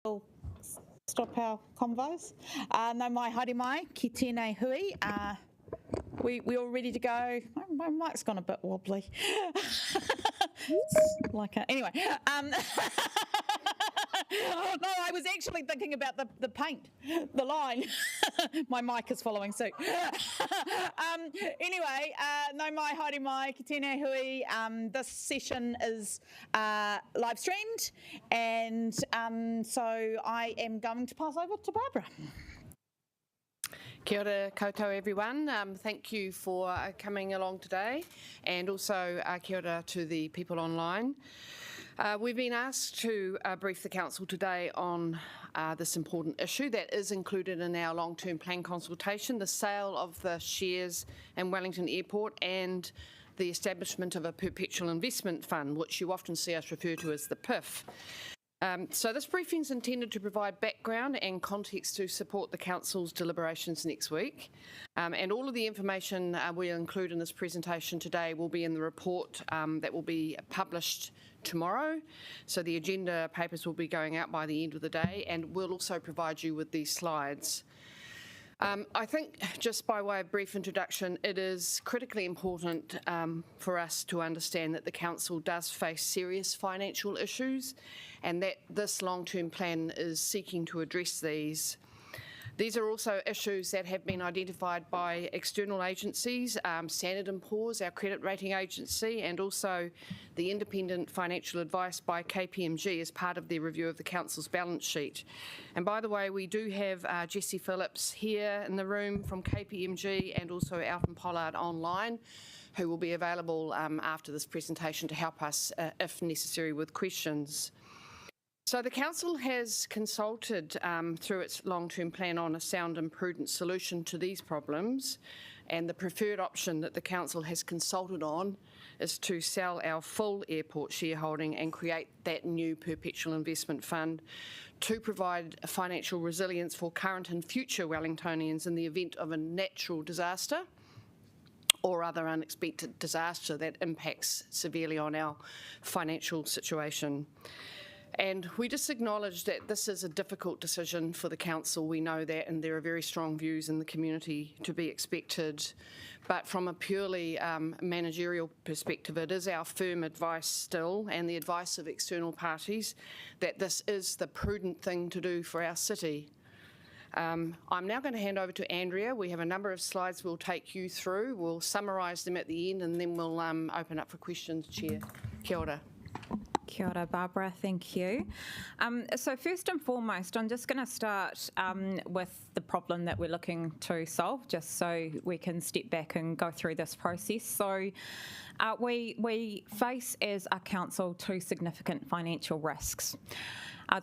We'll stop our convos. No mai haere mai, ki tēnei hui. We all ready to go? My mic's gone a bit wobbly. Anyway. No, I was actually thinking about the paint, the line. My mic is following suit. Anyway, no mai haere mai, ki tēnei hui. This session is live streamed, and so I am going to pass over to Barbara. Kia ora koutou everyone. Thank you for coming along today, and also kia ora to the people online. We've been asked to brief the Council today on this important issue that is included in our long-term plan consultation, the sale of the shares in Wellington Airport and the establishment of a perpetual investment fund, which you often see us refer to as the PIF. So this briefing is intended to provide background and context to support the Council's deliberations next week. And all of the information we'll include in this presentation today will be in the report that will be published tomorrow. So the agenda papers will be going out by the end of the day, and we'll also provide you with these slides. I think, just by way of brief introduction, it is critically important for us to understand that the Council does face serious financial issues, and that this long-term plan is seeking to address these. These are also issues that have been identified by external agencies, Standard & Poor's, our credit rating agency, and also the independent financial advice by KPMG as part of their review of the Council's balance sheet. And by the way, we do have Jessie Phillips here in the room from KPMG, and also Alton Pollard online, who will be available after this presentation to help us, if necessary, with questions. So the Council has consulted through its long-term plan on a sound and prudent solution to these problems, and the preferred option that the Council has consulted on is to sell our full airport shareholding and create that new perpetual investment fund to provide financial resilience for current and future Wellingtonians in the event of a natural disaster or other unexpected disaster that impacts severely on our financial situation. And we just acknowledge that this is a difficult decision for the Council. We know that, and there are very strong views in the community to be expected. But from a purely managerial perspective, it is our firm advice still, and the advice of external parties, that this is the prudent thing to do for our city. I'm now going to hand over to Andrea. We have a number of slides we'll take you through. We'll summarise them at the end, and then we'll open up for questions, Chair. Kia ora. Kia ora, Barbara, thank you. So first and foremost, I'm just going to start with the problem that we're looking to solve, just so we can step back and go through this process. So we face as a council two significant financial risks.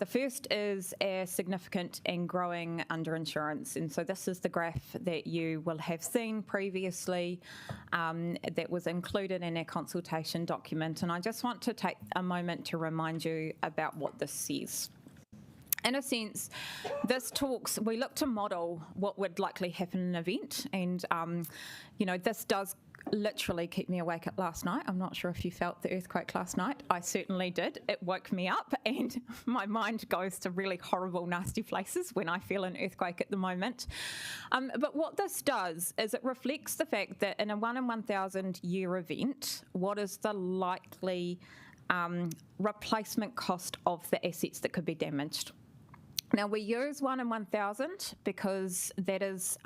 The first is a significant and growing underinsurance, and so this is the graph that you will have seen previously that was included in our consultation document, and I just want to take a moment to remind you about what this says. In a sense, we look to model what would likely happen in an event, and this does literally keep me awake at last night. I'm not sure if you felt the earthquake last night. I certainly did. It woke me up, and my mind goes to really horrible, nasty places when I feel an earthquake at the moment. But what this does is it reflects the fact that in a 1 in 1,000 year event, what is the likely replacement cost of the assets that could be damaged? Now, we use 1 in 1,000 because that is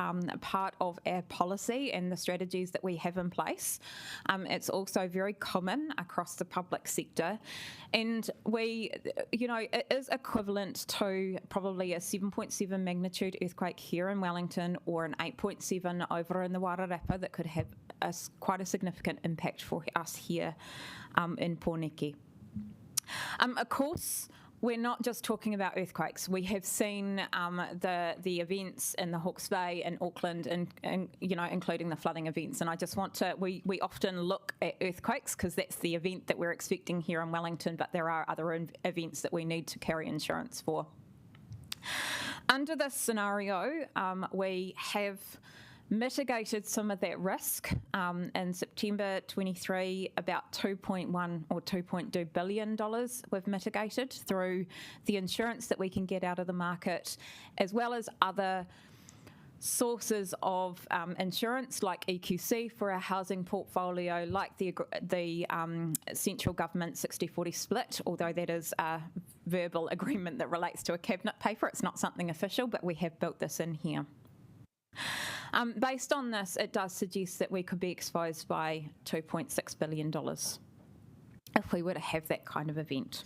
part of our policy and the strategies that we have in place. It's also very common across the public sector, and it is equivalent to probably a 7.7 magnitude earthquake here in Wellington, or an 8.7 over in the Wairarapa that could have quite a significant impact for us here in Pōneke. Of course, we're not just talking about earthquakes. We have seen the events in the Hawke's Bay and Auckland, and including the flooding events. And I just want to, we often look at earthquakes because that's the event that we're expecting here in Wellington, but there are other events that we need to carry insurance for. Under this scenario, we have mitigated some of that risk. In September 23, about $2.1 or $2.2 billion we've mitigated through the insurance that we can get out of the market, as well as other sources of insurance like EQC for our housing portfolio, like the central government 60-40 split, although that is a verbal agreement that relates to a cabinet paper. It's not something official, but we have built this in here. Based on this, it does suggest that we could be exposed by $2.6 billion if we were to have that kind of event.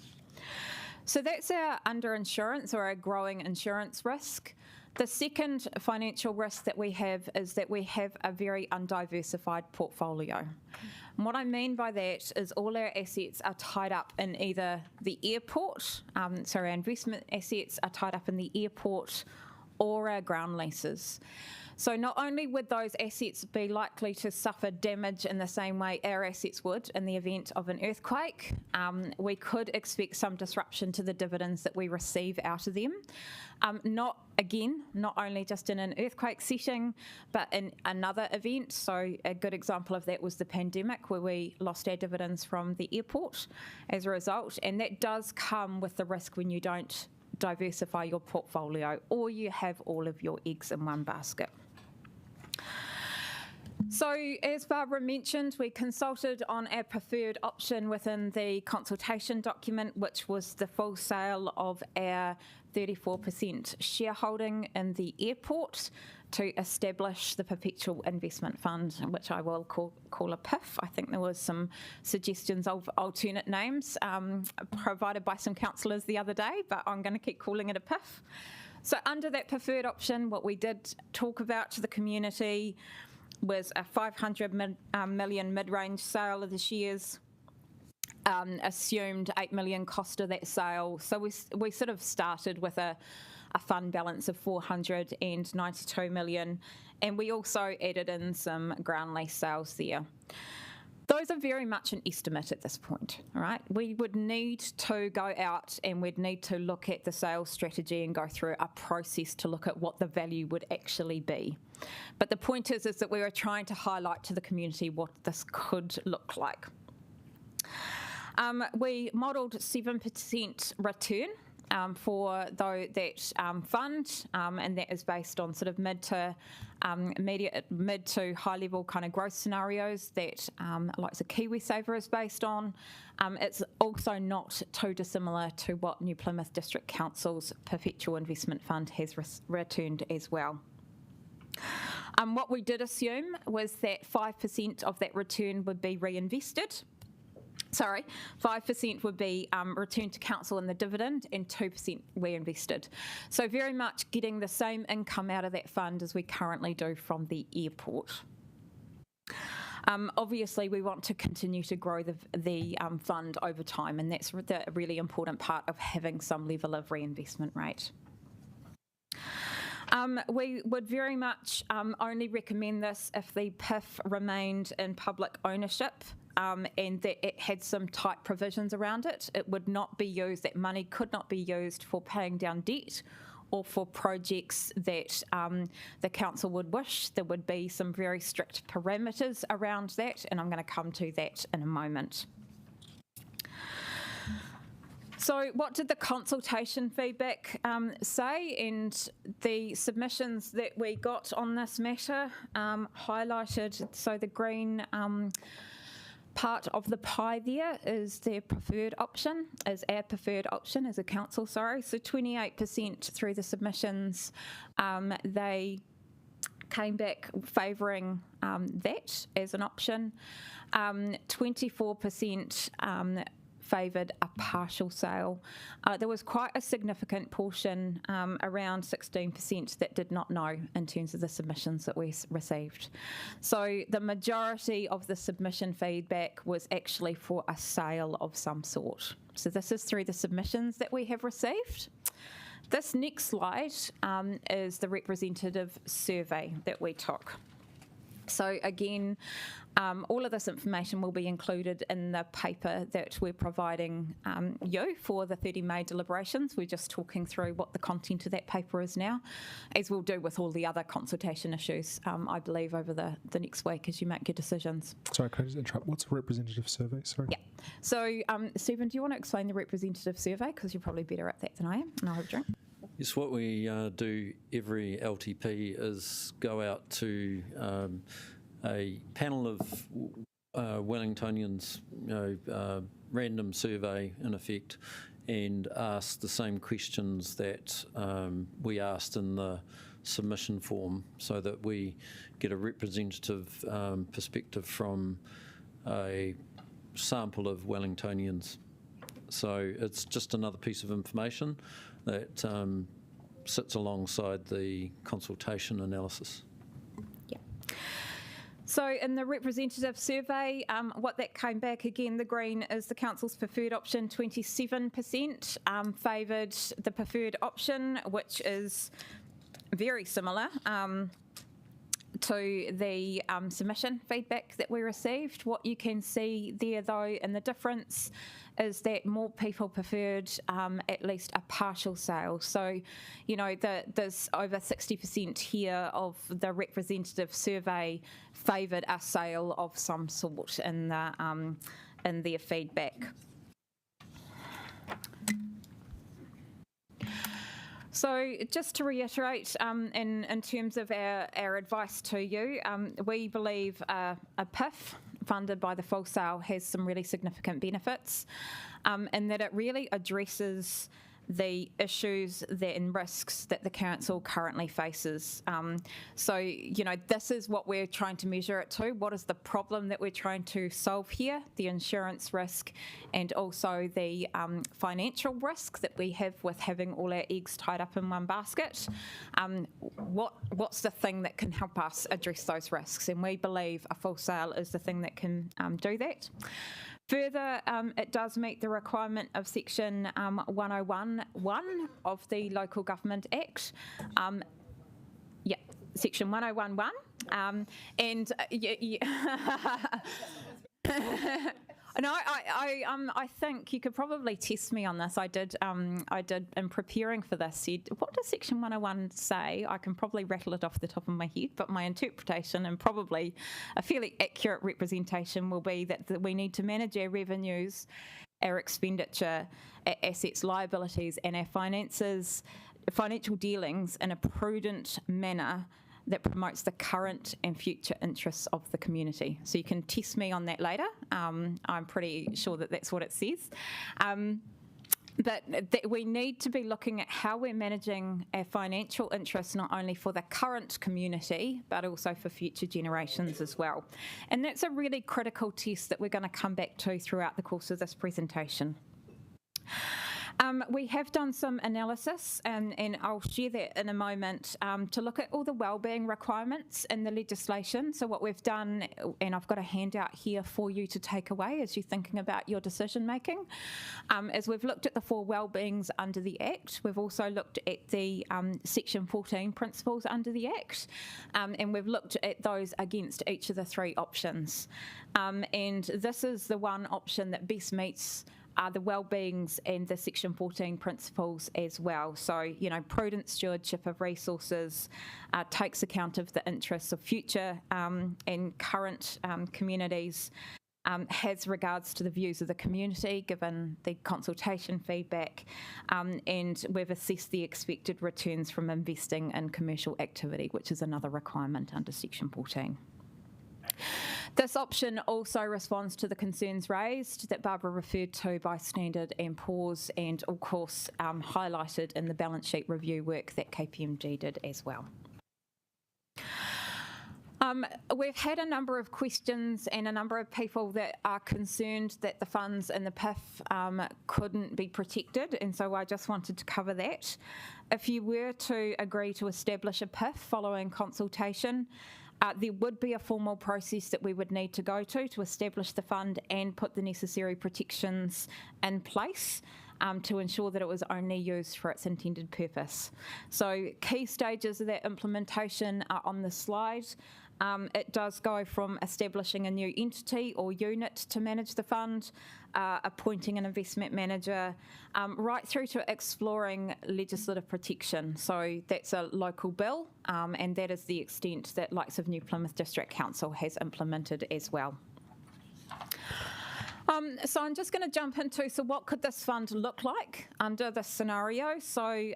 So that's our underinsurance or our growing insurance risk. The second financial risk that we have is that we have a very undiversified portfolio. And what I mean by that is all our assets are tied up in either the airport, so our investment assets are tied up in the airport or our ground leases. So not only would those assets be likely to suffer damage in the same way our assets would in the event of an earthquake, we could expect some disruption to the dividends that we receive out of them. Not only just in an earthquake setting, but in another event. So a good example of that was the pandemic, where we lost our dividends from the airport as a result. And that does come with the risk when you don't diversify your portfolio or you have all of your eggs in one basket. So, as Barbara mentioned, we consulted on our preferred option within the consultation document, which was the full sale of our 34% shareholding in the airport to establish the Perpetual Investment Fund, which I will call a PIF. I think there was some suggestions of alternate names provided by some councillors the other day, but I'm going to keep calling it a PIF. So under that preferred option, what we did talk about to the community was a $500 million mid-range sale of the shares, assumed $8 million cost of that sale. So we sort of started with a fund balance of $492 million, and we also added in some ground lease sales there. Those are very much an estimate at this point, all right? We would need to go out and we'd need to look at the sales strategy and go through a process to look at what the value would actually be. But the point is that we were trying to highlight to the community what this could look like. We modelled 7% return for that fund, and that is based on sort of mid to high level kind of growth scenarios that like the KiwiSaver is based on. It's also not too dissimilar to what New Plymouth District Council's Perpetual Investment Fund has returned as well. What we did assume was that 5% of that return would be reinvested. 5% would be returned to council in the dividend and 2% reinvested. So very much getting the same income out of that fund as we currently do from the airport. Obviously, we want to continue to grow the fund over time, and that's the really important part of having some level of reinvestment rate. We would very much only recommend this if the PIF remained in public ownership and that it had some tight provisions around it. It would not be used, that money could not be used for paying down debt or for projects that the council would wish. There would be some very strict parameters around that, and I'm going to come to that in a moment. So what did the consultation feedback say? And the submissions that we got on this matter highlighted, so the green part of the pie there is their preferred option, is our preferred option as a council, sorry. So 28% through the submissions, they came back favouring that as an option. 24% favoured a partial sale. There was quite a significant portion, around 16%, that did not know in terms of the submissions that we received. So the majority of the submission feedback was actually for a sale of some sort. So this is through the submissions that we have received. This next slide is the representative survey that we took. So again, all of this information will be included in the paper that we're providing you for the 30 May deliberations. We're just talking through what the content of that paper is now, as we'll do with all the other consultation issues, I believe, over the next week as you make your decisions. Sorry, can I just interrupt? What's a representative survey? Sorry. Yeah. So, Stephen, do you want to explain the representative survey? Because you're probably better at that than I am, and I'll have a drink. Yes, what we do every LTP is go out to a panel of Wellingtonians, random survey in effect, and ask the same questions that we asked in the submission form, so that we get a representative perspective from a sample of Wellingtonians. So it's just another piece of information that sits alongside the consultation analysis. Yeah. So in the representative survey, what that came back, again, the green is the council's preferred option, 27% favoured the preferred option, which is very similar to the submission feedback that we received. What you can see there, though, and the difference is that more people preferred at least a partial sale. So, you know, there's over 60% here of the representative survey favoured a sale of some sort in their feedback. So just to reiterate, in terms of our advice to you, we believe a PIF funded by the full sale has some really significant benefits, and that it really addresses the issues and risks that the council currently faces. So, you know, this is what we're trying to measure it to. What is the problem that we're trying to solve here? The insurance risk and also the financial risk that we have with having all our eggs tied up in one basket. What's the thing that can help us address those risks? And we believe a full sale is the thing that can do that. Further, it does meet the requirement of Section 101(1) of the Local Government Act. Section 101(1). No, I think you could probably test me on this. I did in preparing for this. Said, what does Section 101 say? I can probably rattle it off the top of my head, but my interpretation and probably a fairly accurate representation will be that we need to manage our revenues, our expenditure, our assets, liabilities, and our financial dealings in a prudent manner that promotes the current and future interests of the community. So you can test me on that later. I'm pretty sure that that's what it says. But we need to be looking at how we're managing our financial interests, not only for the current community, but also for future generations as well. And that's a really critical test that we're going to come back to throughout the course of this presentation. We have done some analysis, and I'll share that in a moment, to look at all the wellbeing requirements in the legislation. So what we've done, and I've got a handout here for you to take away as you're thinking about your decision making, is we've looked at the 4 wellbeings under the Act. We've also looked at the Section 14 principles under the Act, and we've looked at those against each of the 3 options. And this is the one option that best meets the wellbeings and the Section 14 principles as well. So, you know, prudent stewardship of resources takes account of the interests of future and current communities, has regards to the views of the community given the consultation feedback, and we've assessed the expected returns from investing in commercial activity, which is another requirement under Section 14. This option also responds to the concerns raised that Barbara referred to by Standard & Poor's, and of course highlighted in the balance sheet review work that KPMG did as well. We've had a number of questions and a number of people that are concerned that the funds in the PIF couldn't be protected, and so I just wanted to cover that. If you were to agree to establish a PIF following consultation, there would be a formal process that we would need to go to establish the fund and put the necessary protections in place to ensure that it was only used for its intended purpose. So key stages of that implementation are on the slide. It does go from establishing a new entity or unit to manage the fund, appointing an investment manager, right through to exploring legislative protection. So that's a local bill, and that is the extent that likes of New Plymouth District Council has implemented as well. So I'm just going to jump into, so what could this fund look like under this scenario? So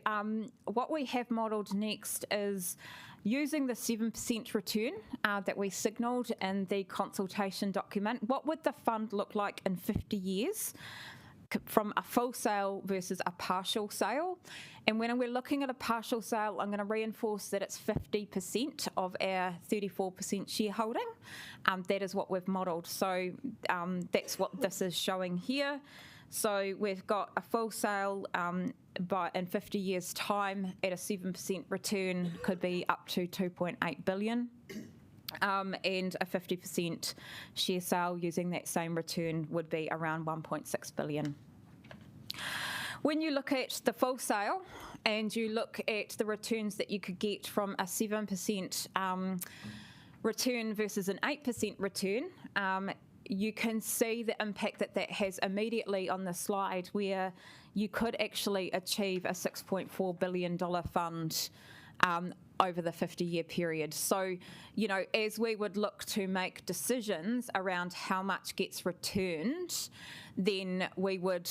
what we have modelled next is using the 7% return that we signalled in the consultation document. What would the fund look like in 50 years from a full sale versus a partial sale? And when we're looking at a partial sale, I'm going to reinforce that it's 50% of our 34% shareholding. That is what we've modelled. So that's what this is showing here. So we've got a full sale in 50 years' time at a 7% return could be up to 2.8 billion. And a 50% share sale using that same return would be around 1.6 billion. When you look at the full sale and you look at the returns that you could get from a 7% return versus an 8% return, you can see the impact that that has immediately on the slide, where you could actually achieve a $6.4 billion fund over the 50-year period. So, you know, as we would look to make decisions around how much gets returned, then we would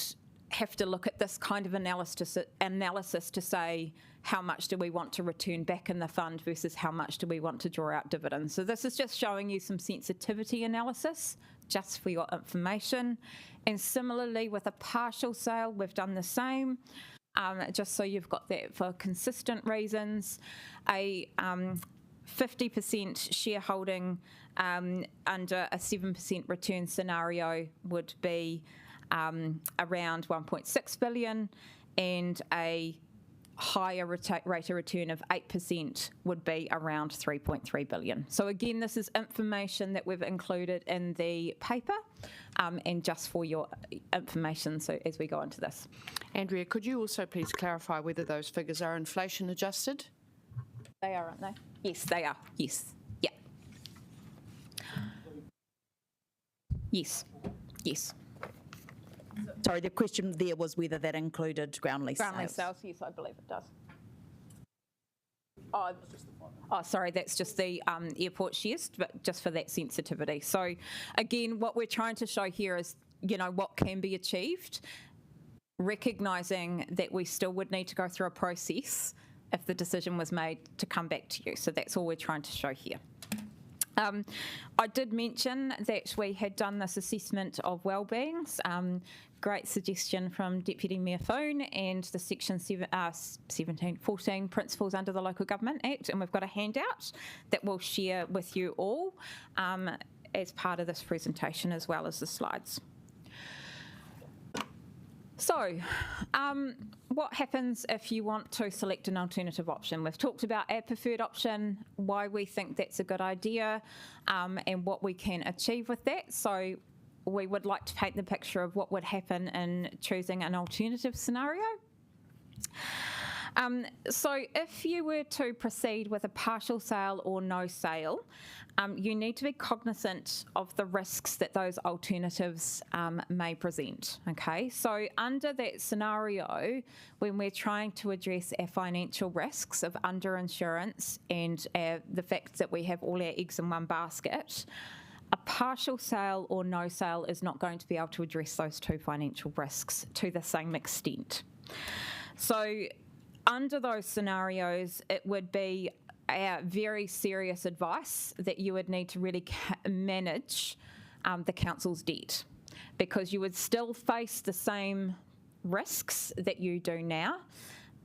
have to look at this kind of analysis to say, how much do we want to return back in the fund versus how much do we want to draw out dividends. So this is just showing you some sensitivity analysis just for your information. And similarly with a partial sale, we've done the same. Just so you've got that for consistent reasons. A 50% shareholding under a 7% return scenario would be around 1.6 billion, and a higher rate of return of 8% would be around 3.3 billion. So again, this is information that we've included in the paper, and just for your information, so as we go into this. Andrea, could you also please clarify whether those figures are inflation adjusted? They are, aren't they? Yes, they are. Yes. Yeah. Yes. Yes. Sorry, the question there was whether that included ground lease sales. Ground lease sales, yes, I believe it does. Oh, sorry, that's just the airport shares, but just for that sensitivity. So again, what we're trying to show here is, you know, what can be achieved, recognising that we still would need to go through a process if the decision was made to come back to you. So that's all we're trying to show here. I did mention that we had done this assessment of wellbeings. Great suggestion from Deputy Mayor Foon and the Section 1714 principles under the Local Government Act, and we've got a handout that we'll share with you all as part of this presentation, as well as the slides. So, what happens if you want to select an alternative option? We've talked about our preferred option, why we think that's a good idea, and what we can achieve with that. So we would like to paint the picture of what would happen in choosing an alternative scenario. So if you were to proceed with a partial sale or no sale, you need to be cognizant of the risks that those alternatives may present, okay? So under that scenario, when we're trying to address our financial risks of underinsurance and the fact that we have all our eggs in one basket, a partial sale or no sale is not going to be able to address those two financial risks to the same extent. So under those scenarios, it would be our very serious advice that you would need to really manage the council's debt, because you would still face the same risks that you do now,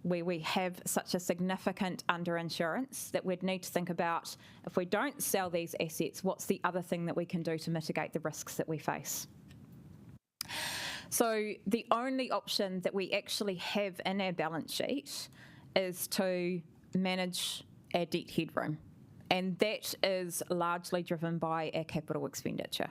where we have such a significant underinsurance that we'd need to think about, if we don't sell these assets, what's the other thing that we can do to mitigate the risks that we face? So the only option that we actually have in our balance sheet is to manage our debt headroom, and that is largely driven by our capital expenditure.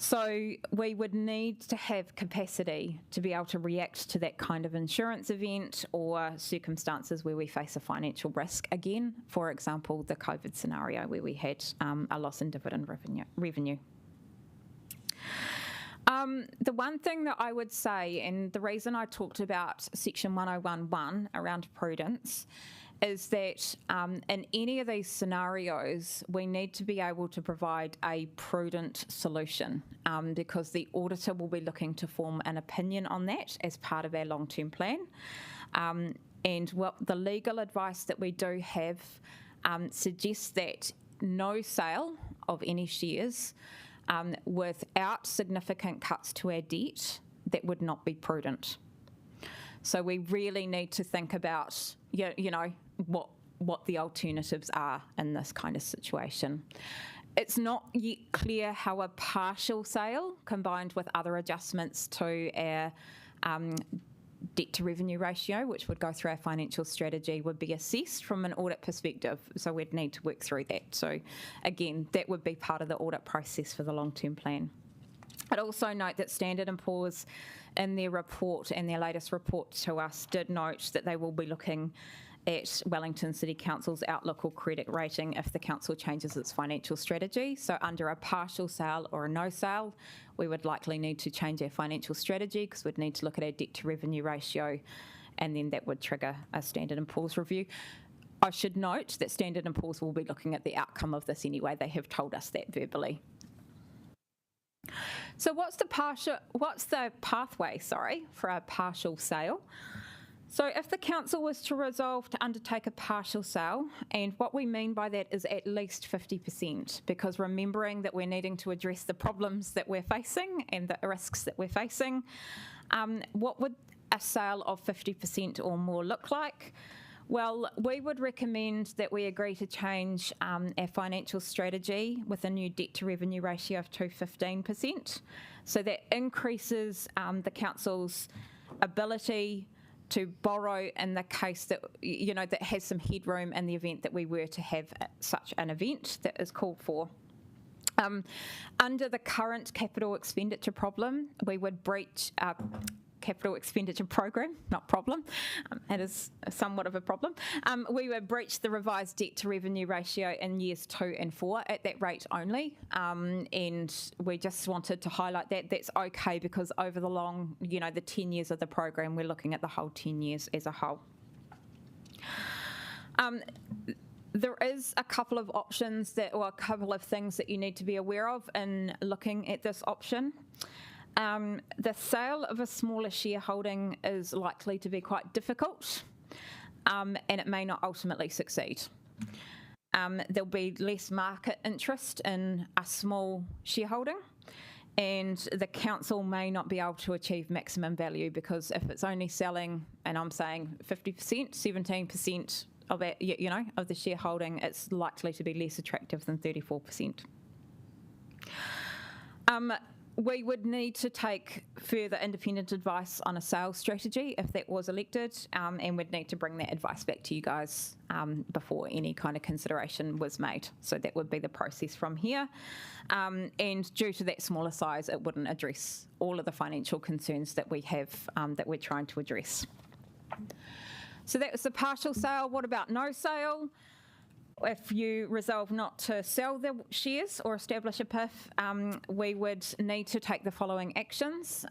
So we would need to have capacity to be able to react to that kind of insurance event or circumstances where we face a financial risk again. For example, the COVID scenario where we had a loss in dividend revenue. The one thing that I would say, and the reason I talked about Section 1011 around prudence, is that in any of these scenarios, we need to be able to provide a prudent solution because the auditor will be looking to form an opinion on that as part of our long-term plan. And what the legal advice that we do have suggests that no sale of any shares without significant cuts to our debt, that would not be prudent. So we really need to think about, you know, what the alternatives are in this kind of situation. It's not yet clear how a partial sale combined with other adjustments to our debt to revenue ratio, which would go through our financial strategy, would be assessed from an audit perspective. So we'd need to work through that. So again, that would be part of the audit process for the long-term plan. I'd also note that Standard & Poor's in their report and their latest report to us did note that they will be looking at Wellington City Council's outlook or credit rating if the council changes its financial strategy. So under a partial sale or a no sale, we would likely need to change our financial strategy because we'd need to look at our debt to revenue ratio, and then that would trigger a Standard & Poor's review. I should note that Standard & Poor's will be looking at the outcome of this anyway. They have told us that verbally. So what's the pathway, for a partial sale? So if the council was to resolve to undertake a partial sale, and what we mean by that is at least 50%, because remembering that we're needing to address the problems that we're facing and the risks that we're facing, what would a sale of 50% or more look like? Well, we would recommend that we agree to change our financial strategy with a new debt to revenue ratio of 15%. So that increases the council's ability to borrow in the case that, you know, that has some headroom in the event that we were to have such an event that is called for. Under the current capital expenditure problem, we would breach capital expenditure program, not problem. It is somewhat of a problem. We would breach the revised debt to revenue ratio in years 2 and 4 at that rate only. And we just wanted to highlight that that's okay because over the long, you know, the 10 years of the program, we're looking at the whole 10 years as a whole. There is a couple of options or a couple of things that you need to be aware of in looking at this option. The sale of a smaller shareholding is likely to be quite difficult, and it may not ultimately succeed. There'll be less market interest in a small shareholding, and the council may not be able to achieve maximum value because if it's only selling, and I'm saying 50%, 17% of it, you know, of the shareholding, it's likely to be less attractive than 34%. We would need to take further independent advice on a sales strategy if that was elected, and we'd need to bring that advice back to you guys before any kind of consideration was made. So that would be the process from here. And due to that smaller size, it wouldn't address all of the financial concerns that we have that we're trying to address. So that was the partial sale. What about no sale? If you resolve not to sell the shares or establish a PIF, we would need to take the following actions.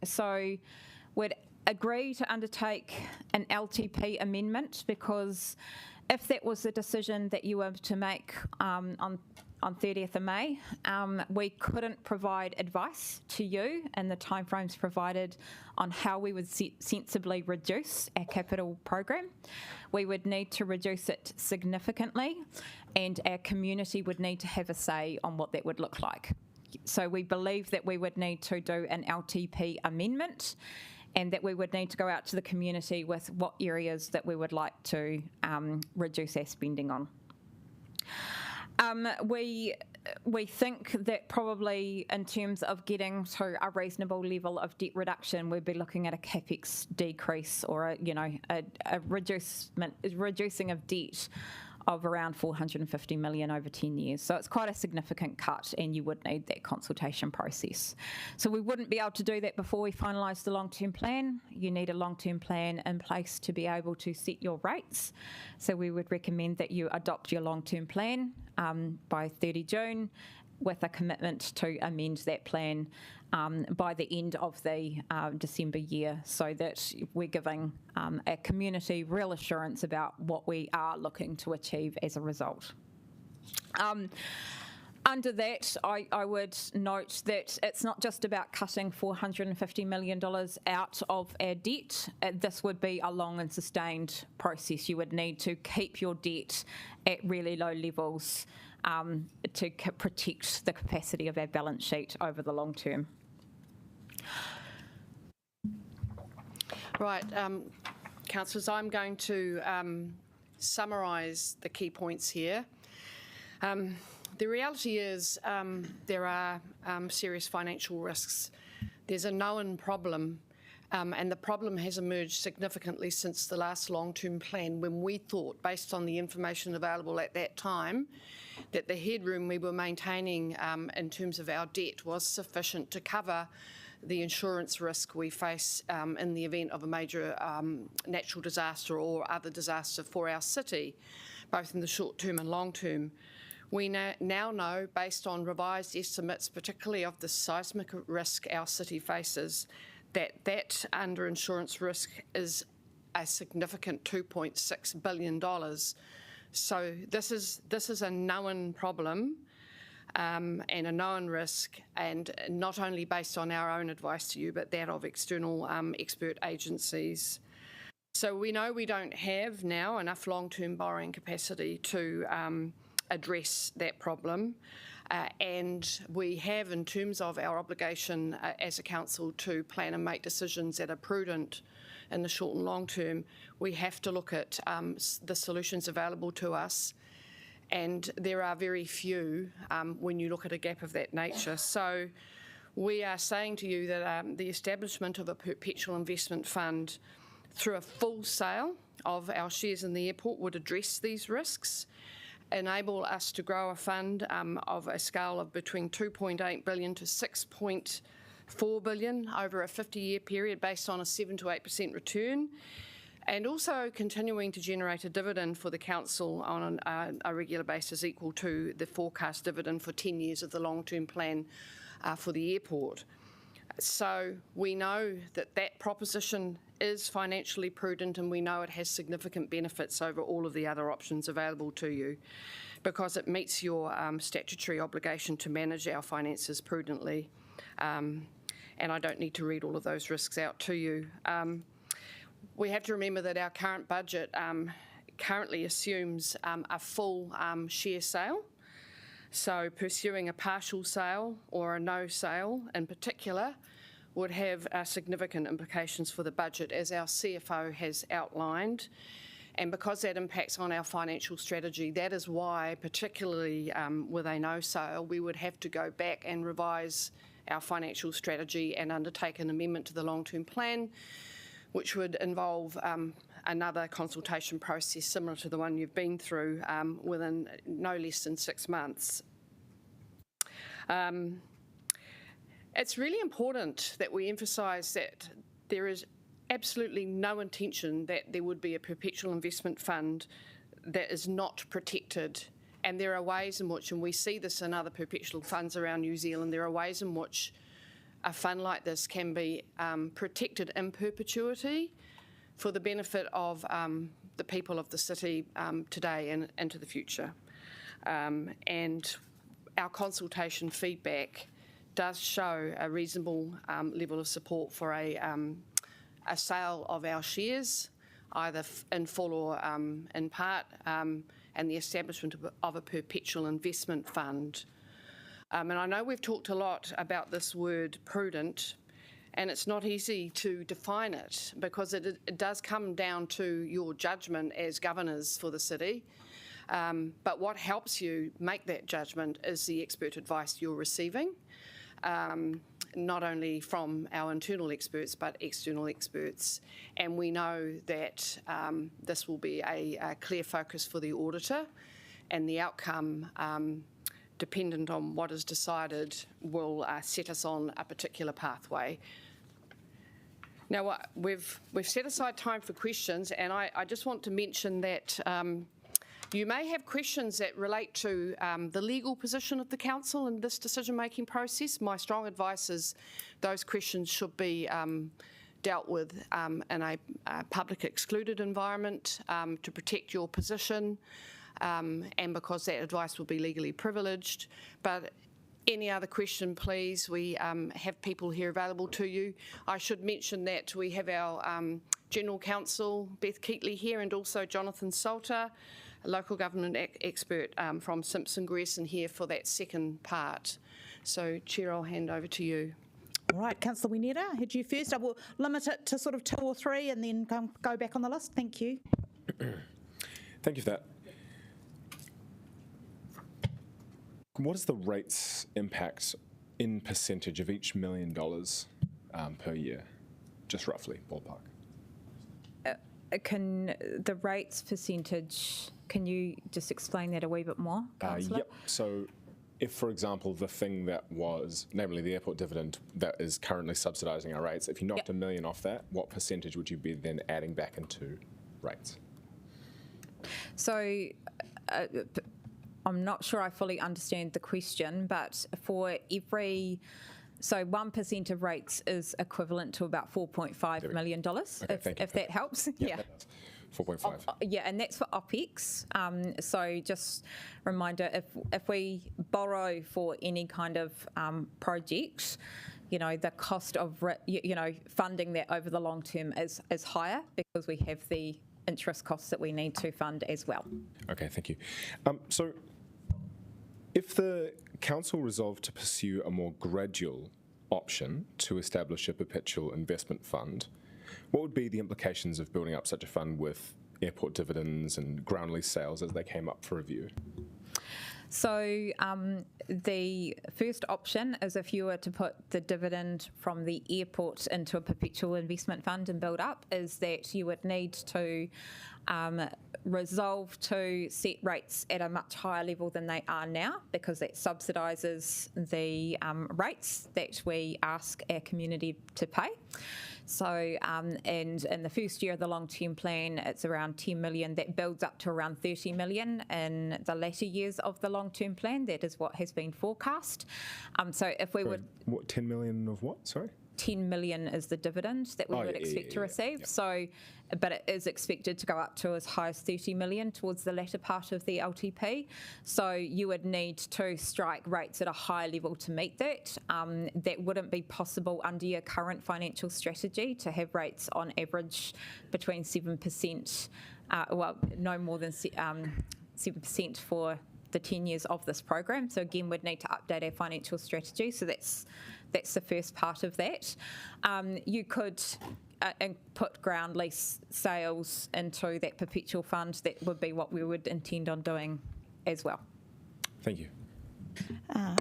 So we'd agree to undertake an LTP amendment because if that was the decision that you were to make on 30th of May, we couldn't provide advice to you in the timeframes provided on how we would sensibly reduce our capital program. We would need to reduce it significantly, and our community would need to have a say on what that would look like. So we believe that we would need to do an LTP amendment, and that we would need to go out to the community with what areas that we would like to reduce our spending on. We think that probably in terms of getting to a reasonable level of debt reduction, we'd be looking at a capex decrease or a reducing of debt of around 450 million over 10 years. So it's quite a significant cut, and you would need that consultation process. So we wouldn't be able to do that before we finalise the long-term plan. You need a long-term plan in place to be able to set your rates. So we would recommend that you adopt your long-term plan by 30 June with a commitment to amend that plan by the end of the December year, so that we're giving our community real assurance about what we are looking to achieve as a result. Under that, I would note that it's not just about cutting $450 million out of our debt. This would be a long and sustained process. You would need to keep your debt at really low levels to protect the capacity of our balance sheet over the long term. Right, councillors, I'm going to summarise the key points here. The reality is there are serious financial risks. There's a known problem, and the problem has emerged significantly since the last long-term plan, when we thought, based on the information available at that time, that the headroom we were maintaining in terms of our debt was sufficient to cover the insurance risk we face in the event of a major natural disaster or other disaster for our city, both in the short term and long term. We now know, based on revised estimates, particularly of the seismic risk our city faces, that under-insurance risk is a significant $2.6 billion. So this is a known problem and a known risk, and not only based on our own advice to you, but that of external expert agencies. So we know we don't have now enough long-term borrowing capacity to address that problem, and we have, in terms of our obligation as a council to plan and make decisions that are prudent in the short and long term, we have to look at the solutions available to us, and there are very few when you look at a gap of that nature. So we are saying to you that the establishment of a perpetual investment fund through a full sale of our shares in the airport would address these risks, enable us to grow a fund of a scale of between 2.8 billion to 6.4 billion over a 50-year period based on a 7 to 8% return, and also continuing to generate a dividend for the council on a regular basis equal to the forecast dividend for 10 years of the long-term plan for the airport. So we know that that proposition is financially prudent, and we know it has significant benefits over all of the other options available to you, because it meets your statutory obligation to manage our finances prudently. And I don't need to read all of those risks out to you. We have to remember that our current budget currently assumes a full share sale. So pursuing a partial sale or a no sale in particular would have significant implications for the budget, as our CFO has outlined. And because that impacts on our financial strategy, that is why, particularly with a no sale, we would have to go back and revise our financial strategy and undertake an amendment to the long-term plan, which would involve another consultation process similar to the one you've been through within no less than 6 months. It's really important that we emphasise that there is absolutely no intention that there would be a perpetual investment fund that is not protected. And there are ways in which, and we see this in other perpetual funds around New Zealand, there are ways in which a fund like this can be protected in perpetuity for the benefit of the people of the city today and into the future. And our consultation feedback does show a reasonable level of support for a sale of our shares, either in full or in part, and the establishment of a perpetual investment fund. And I know we've talked a lot about this word prudent, and it's not easy to define it, because it does come down to your judgment as governors for the city. But what helps you make that judgment is the expert advice you're receiving. not only from our internal experts but external experts. And we know that this will be a clear focus for the auditor, and the outcome, dependent on what is decided, will set us on a particular pathway. Now, we've set aside time for questions, and I just want to mention that you may have questions that relate to the legal position of the council in this decision-making process. My strong advice is those questions should be dealt with in a public excluded environment to protect your position, and because that advice will be legally privileged. But any other question, please? We have people here available to you. I should mention that we have our General Counsel, Beth Keatley, here, and also Jonathan Salter, a local government expert from Simpson Grierson, here for that second part. So, Chair, I'll hand over to you. All right, Councillor Wineta, had you first. I will limit it to sort of 2 or 3 and then go back on the list. Thank you. Thank you for that. What is the rates impact in percentage of each $1 million per year? Just roughly, ballpark. Can the rates percentage, can you just explain that a wee bit more, Councillor? Yep. So if, for example, the thing that was, namely the airport dividend that is currently subsidising our rates, if you knocked $1 million off that, what percentage would you be then adding back into rates? So I'm not sure I fully understand the question, but for every, so 1% of rates is equivalent to about $4.5 million, if that helps. Yeah. 4.5. Yeah, and that's for OPEX. So just reminder, if we borrow for any kind of project, you know, the cost of, funding that over the long term is higher because we have the interest costs that we need to fund as well. Okay, thank you. So if the council resolved to pursue a more gradual option to establish a perpetual investment fund, what would be the implications of building up such a fund with airport dividends and ground lease sales as they came up for review? So the first option is if you were to put the dividend from the airport into a perpetual investment fund and build up, is that you would need to resolve to set rates at a much higher level than they are now, because that subsidises the rates that we ask our community to pay. So, and in the first year of the long-term plan, it's around 10 million. That builds up to around 30 million in the latter years of the long-term plan. That is what has been forecast. So if we would... What, 10 million of what, sorry? 10 million is the dividend that we would expect to receive. Yeah. So, but it is expected to go up to as high as 30 million towards the latter part of the LTP. So you would need to strike rates at a high level to meet that. That wouldn't be possible under your current financial strategy to have rates on average between 7%, no more than 7% for the 10 years of this program. So again, we'd need to update our financial strategy. So that's the first part of that. You could put ground lease sales into that perpetual fund. That would be what we would intend on doing as well. Thank you.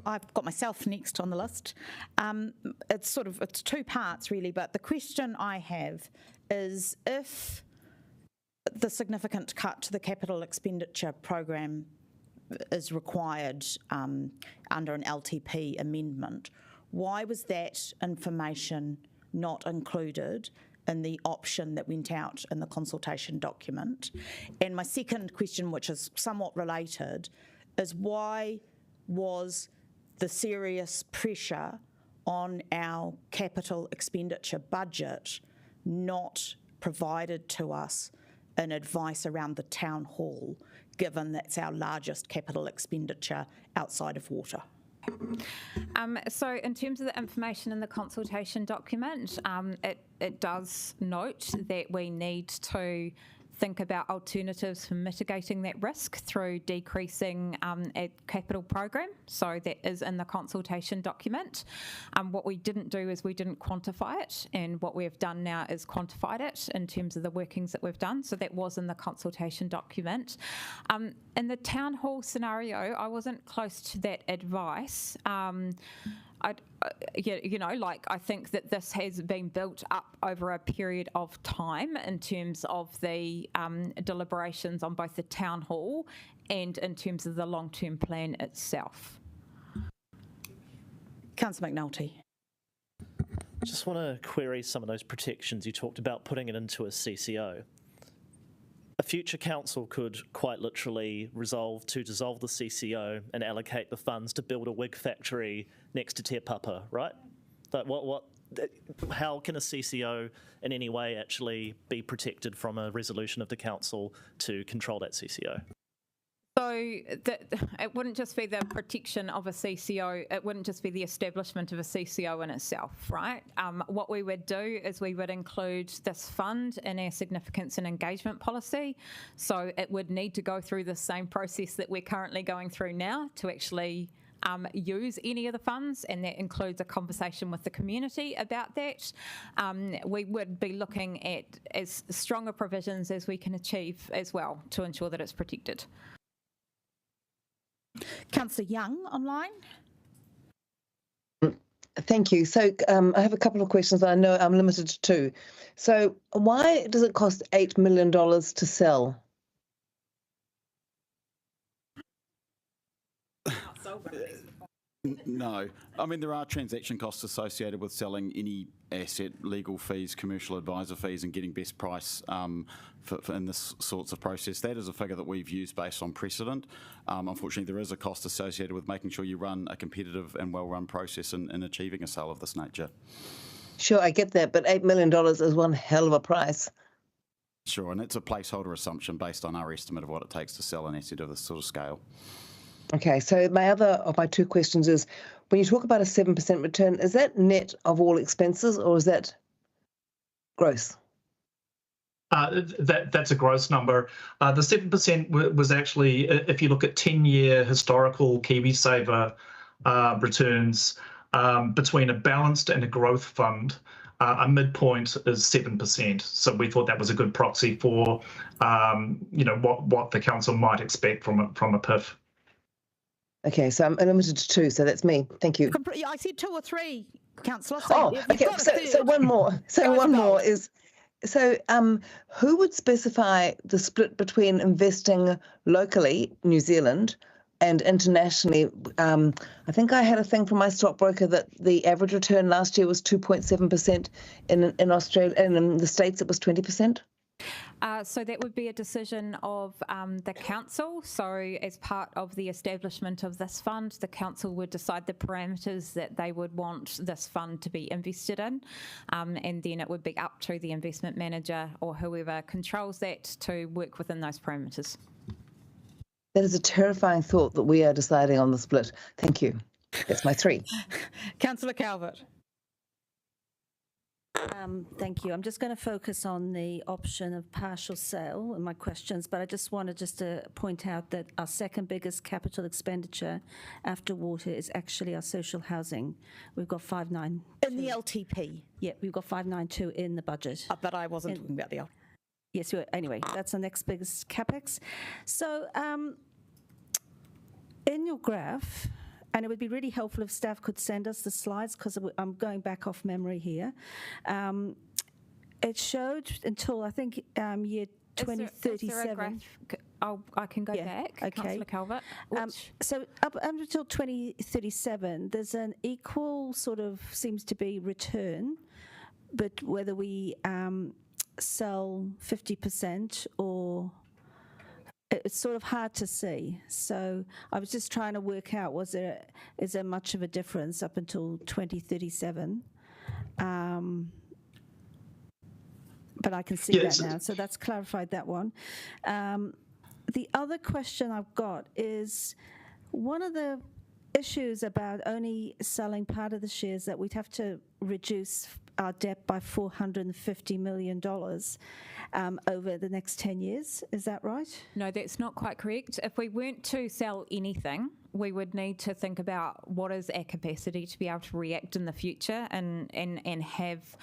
I've got myself next on the list. It's 2 parts really, but the question I have is if the significant cut to the capital expenditure program is required under an LTP amendment, why was that information not included in the option that went out in the consultation document? And my second question, which is somewhat related, is why was the serious pressure on our capital expenditure budget not provided to us in advice around the town hall, given that's our largest capital expenditure outside of water? So in terms of the information in the consultation document, it does note that we need to think about alternatives for mitigating that risk through decreasing a capital program. So that is in the consultation document. What we didn't do is we didn't quantify it, and what we have done now is quantified it in terms of the workings that we've done. So that was in the consultation document. In the town hall scenario, I wasn't close to that advice. I think that this has been built up over a period of time in terms of the deliberations on both the town hall and in terms of the long-term plan itself. Councillor McNulty. Just want to query some of those protections you talked about putting it into a CCO. A future council could quite literally resolve to dissolve the CCO and allocate the funds to build a wig factory next to Te Papa, right? But how can a CCO in any way actually be protected from a resolution of the council to control that CCO? So it wouldn't just be the protection of a CCO, it wouldn't just be the establishment of a CCO in itself, right? What we would do is we would include this fund in our significance and engagement policy. So it would need to go through the same process that we're currently going through now to actually use any of the funds, and that includes a conversation with the community about that. We would be looking at as stronger provisions as we can achieve as well to ensure that it's protected. Councillor Young online. Thank you. So I have a couple of questions. I know I'm limited to two. So why does it cost $8 million to sell? No. I mean, there are transaction costs associated with selling any asset, legal fees, commercial advisor fees, and getting best price for in this sorts of process. That is a figure that we've used based on precedent. Unfortunately, there is a cost associated with making sure you run a competitive and well-run process in achieving a sale of this nature. Sure, I get that, but $8 million is one hell of a price. Sure, and it's a placeholder assumption based on our estimate of what it takes to sell an asset of this sort of scale. Okay, so my other of my two questions is, when you talk about a 7% return, is that net of all expenses or is that gross? That's a gross number. The 7% was actually, if you look at 10-year historical KiwiSaver returns between a balanced and a growth fund, a midpoint is 7%. So we thought that was a good proxy for, what the council might expect from a PIF. Okay, so I'm limited to two, so that's me. Thank you. I said two or three, Councillor. Okay. So one more. So who would specify the split between investing locally, New Zealand, and internationally? I think I had a thing from my stockbroker that the average return last year was 2.7%. In Australia, and in the States it was 20%. So that would be a decision of the council. So as part of the establishment of this fund, the council would decide the parameters that they would want this fund to be invested in, and then it would be up to the investment manager or whoever controls that to work within those parameters. That is a terrifying thought that we are deciding on the split. Thank you. That's my three. Councillor Calvert. Thank you. I'm just going to focus on the option of partial sale in my questions, but I just wanted to point out that our second biggest capital expenditure after water is actually our social housing. We've got 592. In the LTP? Yeah, we've got 592 in the budget. But I wasn't talking about the LTP. Yes, anyway, that's the next biggest capex. So in your graph, and it would be really helpful if staff could send us the slides because I'm going back off memory here. It showed until, I think, year 2037. I can go back, okay. Councillor Calvert. So up until 2037, there's an equal sort of seems to be return, but whether we sell 50% or... It's sort of hard to see. So I was just trying to work out, is there much of a difference up until 2037? But I can see that now. So that's clarified that one. The other question I've got is, one of the issues about only selling part of the shares that we'd have to reduce our debt by $450 million over the next 10 years. Is that right? No, that's not quite correct. If we weren't to sell anything, we would need to think about what is our capacity to be able to react in the future and have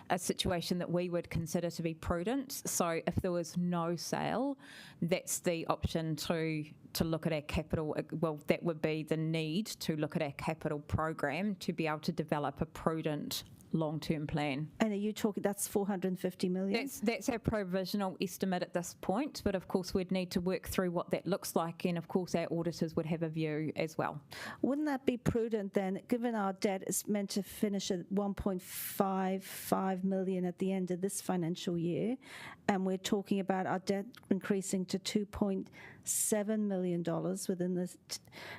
a situation that we would consider to be prudent. So if there was no sale, that's the option to look at our capital. Well, that would be the need to look at our capital program to be able to develop a prudent long-term plan. And are you talking, that's 450 million? That's our provisional estimate at this point, but of course we'd need to work through what that looks like, and of course our auditors would have a view as well. Wouldn't that be prudent then, given our debt is meant to finish at 1.55 million at the end of this financial year, and we're talking about our debt increasing to $2.7 million within this,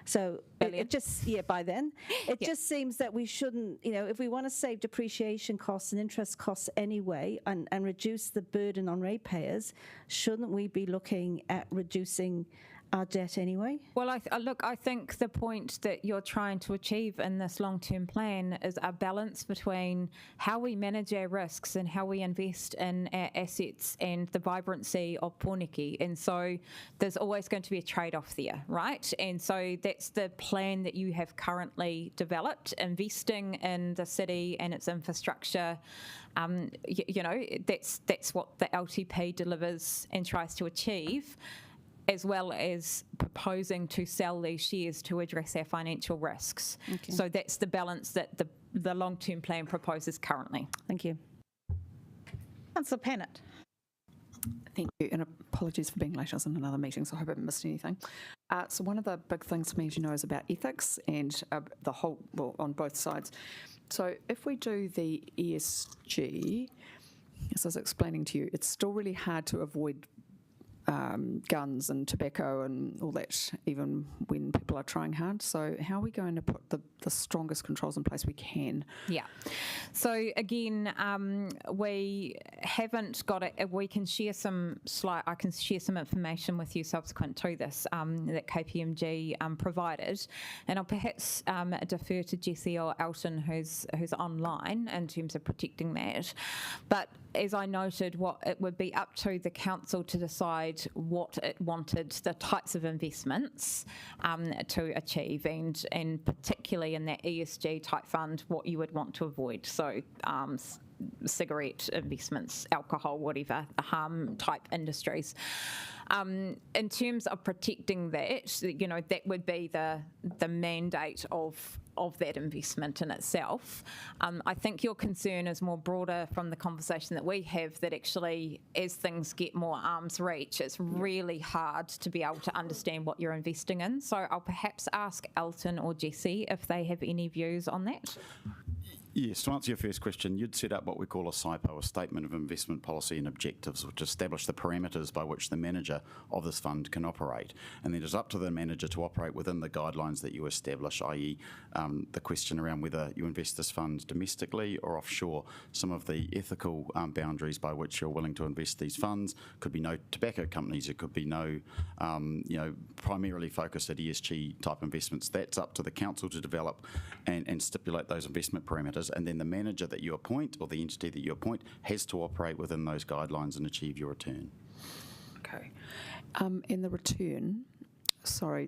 so it just, by then, it just seems that we shouldn't, if we want to save depreciation costs and interest costs anyway and reduce the burden on ratepayers, shouldn't we be looking at reducing our debt anyway? Well, I think the point that you're trying to achieve in this long-term plan is a balance between how we manage our risks and how we invest in our assets and the vibrancy of Pōneke. And so there's always going to be a trade-off there, right? And so that's the plan that you have currently developed, investing in the city and its infrastructure. That's what the LTP delivers and tries to achieve, as well as proposing to sell these shares to address our financial risks. Okay. So that's the balance that the long-term plan proposes currently. Thank you. Councillor Pennant. Thank you, and apologies for being late. I was in another meeting, so I hope I haven't missed anything. So one of the big things for me, as you know, is about ethics and the whole, on both sides. So if we do the ESG, as I was explaining to you, it's still really hard to avoid guns and tobacco and all that, even when people are trying hard. So how are we going to put the strongest controls in place we can? Yeah. So again, we haven't got it. We can share I can share some information with you subsequent to this that KPMG provided, and I'll perhaps defer to Jessie or Elton, who's online, in terms of protecting that. But as I noted, it would be up to the council to decide what it wanted, the types of investments to achieve, and particularly in that ESG type fund, what you would want to avoid. So cigarette investments, alcohol, whatever, harm type industries. In terms of protecting that, that would be the mandate of that investment in itself. I think your concern is more broader from the conversation that we have, that actually as things get more arm's reach, it's really hard to be able to understand what you're investing in. So I'll perhaps ask Elton or Jessie if they have any views on that. Yes, to answer your first question, you'd set up what we call a SIPO, a Statement of Investment Policy and Objectives, which establish the parameters by which the manager of this fund can operate. And then it's up to the manager to operate within the guidelines that you establish, i.e. The question around whether you invest this fund domestically or offshore. Some of the ethical boundaries by which you're willing to invest these funds could be no tobacco companies, it could be no, primarily focused at ESG type investments. That's up to the council to develop and stipulate those investment parameters. And then the manager that you appoint, or the entity that you appoint, has to operate within those guidelines and achieve your return. Okay. And the return, so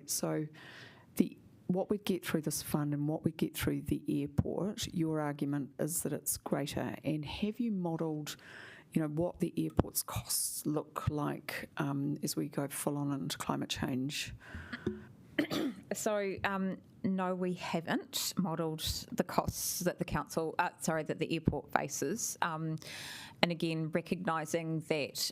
what we get through this fund and what we get through the airport, your argument is that it's greater. And have you modelled, what the airport's costs look like as we go full on into climate change? So, no, we haven't modelled the costs that that the airport faces. And again, recognising that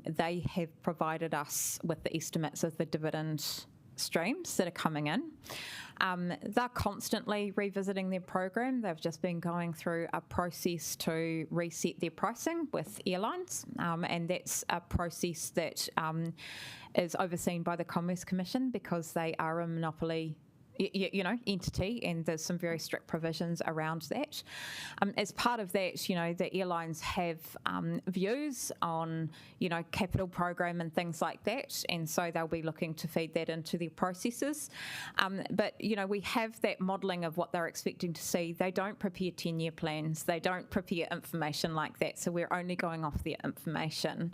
they have provided us with the estimates of the dividend streams that are coming in. They're constantly revisiting their program. They've just been going through a process to reset their pricing with airlines, and that's a process that is overseen by the Commerce Commission, because they are a monopoly entity, and there's some very strict provisions around that. As part of that, the airlines have views on, capital program and things like that, and so they'll be looking to feed that into their processes. But, we have that modelling of what they're expecting to see. They don't prepare 10-year plans. They don't prepare information like that, so we're only going off their information.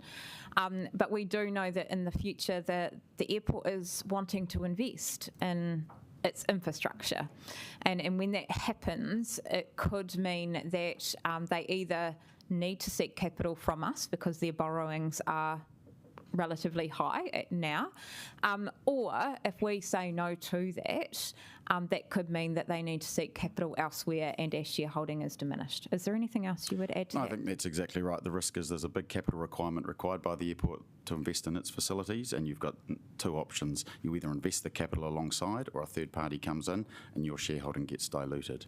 But we do know that in the future the airport is wanting to invest in its infrastructure. And when that happens, it could mean that they either need to seek capital from us because their borrowings are relatively high now, or if we say no to that, that could mean that they need to seek capital elsewhere and our shareholding is diminished. Is there anything else you would add to that? I think that's exactly right. The risk is there's a big capital requirement required by the airport to invest in its facilities, and you've got two options. You either invest the capital alongside, or a third party comes in and your shareholding gets diluted.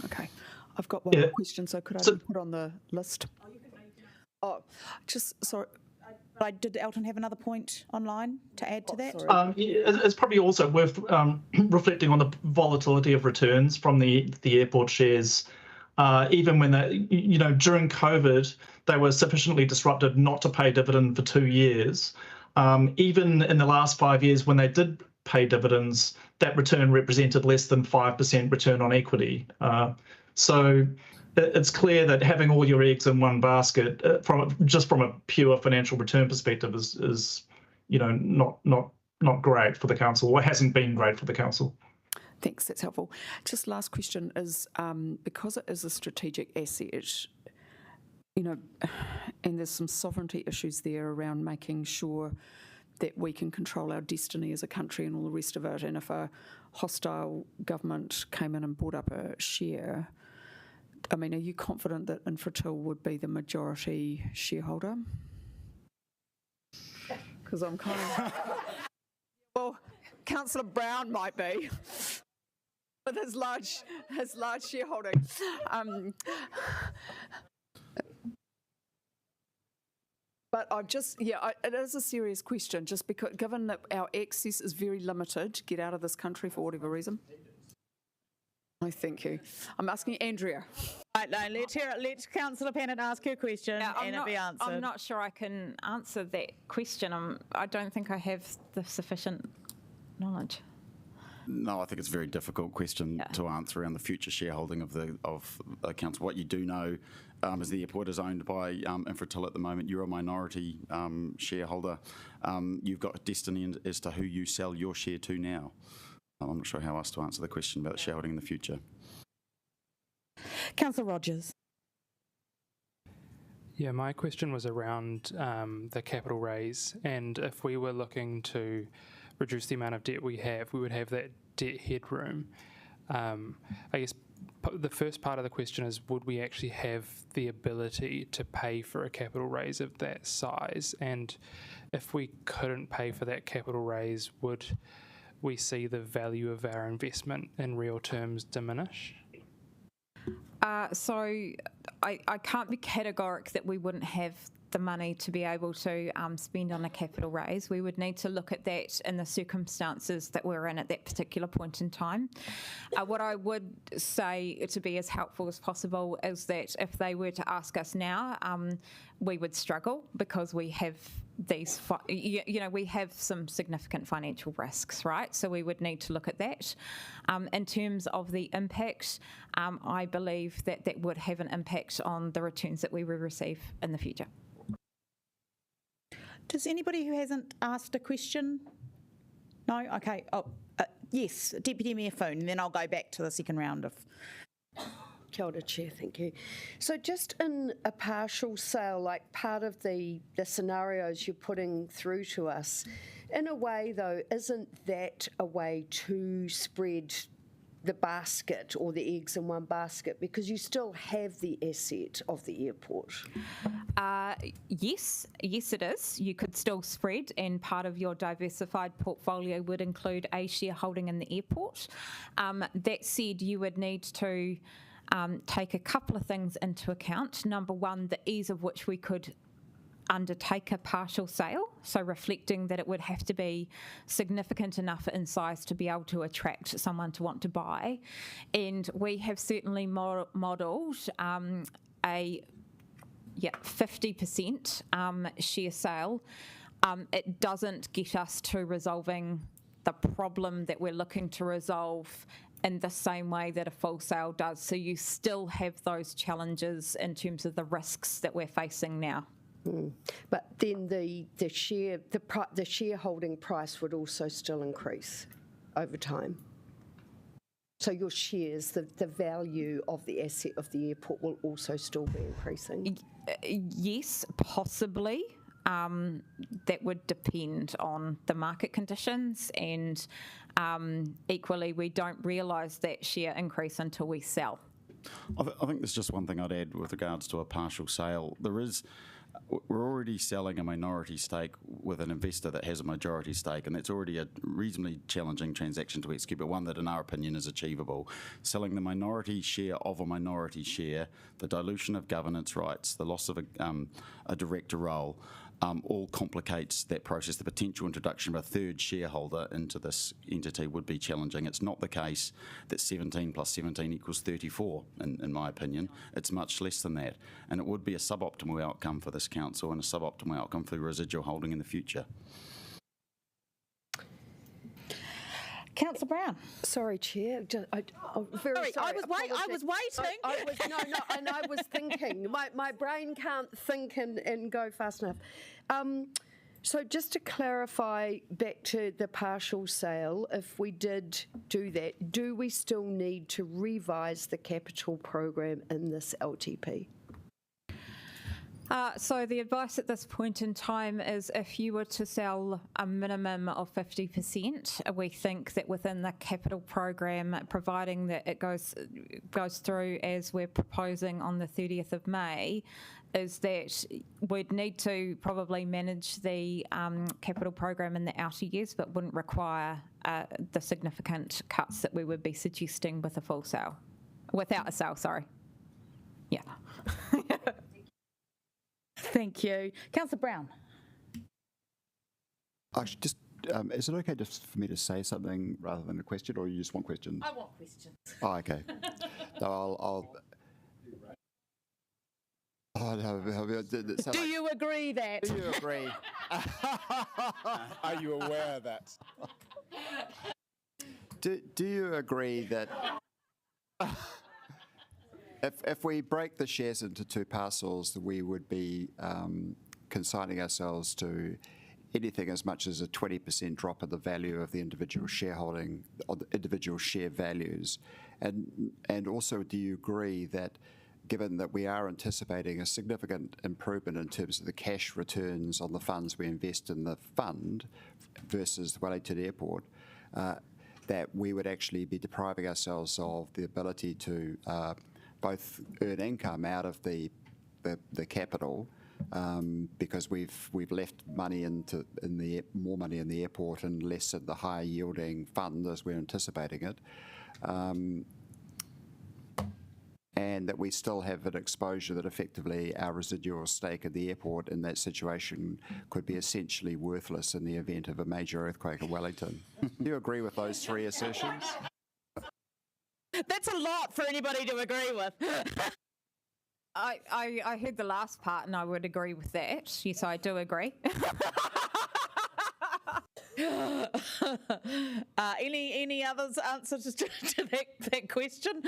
Okay. I've got one more question, so could I be put on the list? Sorry. Did Elton have another point online to add to that? It's probably also worth reflecting on the volatility of returns from the airport shares. Even when during COVID, they were sufficiently disrupted not to pay dividend for 2 years. Even in the last 5 years, when they did pay dividends, that return represented less than 5% return on equity. So it's clear that having all your eggs in one basket, from a pure financial return perspective, is not great for the council, or hasn't been great for the council. Thanks, that's helpful. Just last question is, because it is a strategic asset, and there's some sovereignty issues there around making sure that we can control our destiny as a country and all the rest of it, and if a hostile government came in and bought up a share, are you confident that Infratil would be the majority shareholder? Because I'm kind of... Well, Councillor Brown might be, with his large shareholding. But it is a serious question, just because, given that our access is very limited to get out of this country for whatever reason. Oh, thank you. I'm asking Andrea. Right, no, let Councillor Pennant ask her question and it'll be answered. I'm not sure I can answer that question. I don't think I have the sufficient knowledge. No, I think it's a very difficult question to answer around the future shareholding of the council. What you do know is the airport is owned by Infratil at the moment. You're a minority shareholder. You've got a destiny as to who you sell your share to now. I'm not sure how else to answer the question about shareholding in the future. Councillor Rogers. Yeah, my question was around the capital raise, and if we were looking to reduce the amount of debt we have, we would have that debt headroom. I guess the first part of the question is, would we actually have the ability to pay for a capital raise of that size? And if we couldn't pay for that capital raise, would we see the value of our investment in real terms diminish? So I can't be categoric that we wouldn't have the money to be able to spend on a capital raise. We would need to look at that in the circumstances that we're in at that particular point in time. What I would say, to be as helpful as possible, is that if they were to ask us now, we would struggle because we have these, we have some significant financial risks, right? So we would need to look at that. In terms of the impact, I believe that that would have an impact on the returns that we will receive in the future. Does anybody who hasn't asked a question? No? Okay. Yes, Deputy Mayor Foon, and then I'll go back to the second round of... Kia ora, Chair, thank you. So just in a partial sale, like part of the scenarios you're putting through to us, in a way though, isn't that a way to spread the basket or the eggs in one basket, because you still have the asset of the airport? Yes, it is. You could still spread, and part of your diversified portfolio would include a shareholding in the airport. That said, you would need to take a couple of things into account. Number one, the ease of which we could undertake a partial sale. so reflecting that it would have to be significant enough in size to be able to attract someone to want to buy. And we have certainly modelled a 50% share sale. It doesn't get us to resolving the problem that we're looking to resolve in the same way that a full sale does. So you still have those challenges in terms of the risks that we're facing now. But then the shareholding price would also still increase over time. So your shares, the value of the asset of the airport will also still be increasing? Yes, possibly. That would depend on the market conditions, and equally we don't realise that share increase until we sell. I think there's just one thing I'd add with regards to a partial sale. We're already selling a minority stake with an investor that has a majority stake, and that's already a reasonably challenging transaction to execute, but one that in our opinion is achievable. Selling the minority share of a minority share, the dilution of governance rights, the loss of a director role, all complicates that process. The potential introduction of a third shareholder into this entity would be challenging. It's not the case that 17 plus 17 equals 34, in my opinion. It's much less than that. And it would be a suboptimal outcome for this council and a suboptimal outcome for residual holding in the future. Councillor Brown. Sorry, Chair. Sorry. I was waiting. And I was thinking. My brain can't think and go fast enough. So just to clarify back to the partial sale, if we did do that, do we still need to revise the capital program in this LTP? So the advice at this point in time is if you were to sell a minimum of 50%, we think that within the capital program, providing that it goes through as we're proposing on the 30th of May, is that we'd need to probably manage the capital program in the outer years, but wouldn't require the significant cuts that we would be suggesting with a full sale. Without a sale, sorry. Yeah. Thank you. Councillor Brown. Just, is it okay just for me to say something rather than a question, or you just want questions? I want questions. Oh, okay. No, Oh, no, Do you agree that? Do you agree? Are you aware of that? Do you agree that if we break the shares into two parcels, we would be consigning ourselves to anything as much as a 20% drop in the value of the individual shareholding, or the individual share values? And also, do you agree that given that we are anticipating a significant improvement in terms of the cash returns on the funds we invest in the fund versus Wellington Airport, that we would actually be depriving ourselves of the ability to both earn income out of the capital, because we've left money more money in the airport and less in the higher yielding fund as we're anticipating it, and that we still have an exposure that effectively our residual stake at the airport in that situation could be essentially worthless in the event of a major earthquake in Wellington. Do you agree with those three assertions? That's a lot for anybody to agree with. I heard the last part and I would agree with that. Yes, I do agree. Any others answers to that question?